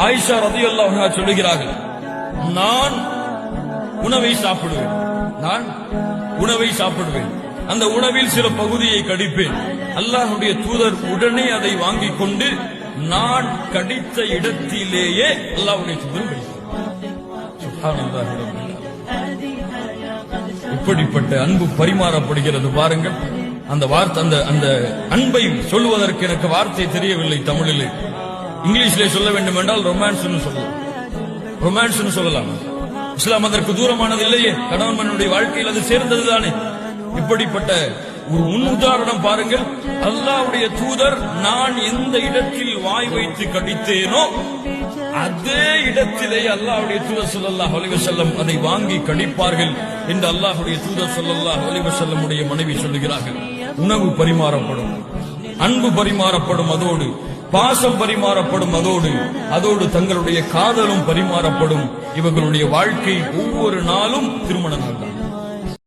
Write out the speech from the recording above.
ஆயிஷா ரலியல்லாஹு அன்ஹா சொல்லுகிறார்கள், நான் உணவை சாப்பிடுவேன், அந்த உணவில் சில பகுதியை கடிப்பேன். அல்லாஹ்வுடைய தூதர் உடனே அதை வாங்கிக் கொண்டு நான் கடித்த இடத்திலேயே அல்லாஹ்வுடைய தூதர் கடித்தார். இப்படிப்பட்ட அன்பு பரிமாறப்படுகிறது பாருங்கள். அந்த வார்த்தை, அந்த அன்பை சொல்வதற்கு எனக்கு வார்த்தை தெரியவில்லை தமிழில். இங்கிலீஷிலே சொல்ல வேண்டும் என்றால் ரொமான்ஸ் சொல்லலாம். இஸ்லாம் அதற்கு தூரமானது இல்லையே. கணவன் மனைவியுடைய வாழ்க்கையில் அது சேர்ந்ததுதானே. இப்படிப்பட்ட ஒரு முன் உதாரணம் பாருங்கள். அல்லாஹ்வுடைய தூதர் நான் எந்த இடத்தில் வாய் வைத்து கடித்தேனோ அதே இடத்திலே அல்லாஹ்வுடைய தூதர் ஸல்லல்லாஹு அலைஹி வஸல்லம் அதை வாங்கி கடிப்பார்கள் என்று அல்லாஹ்வுடைய தூதர் ஸல்லல்லாஹு அலைஹி வஸல்லம் உடைய மனைவி சொல்லுகிறார்கள். உணவு பரிமாறப்படும், அன்பு பரிமாறப்படும், அதோடு பாசம் பரிமாறப்படும், அதோடு தங்களுடைய காதலும் பரிமாறப்படும். இவர்களுடைய வாழ்க்கை ஒவ்வொரு நாளும் திருமண நாள் தான்.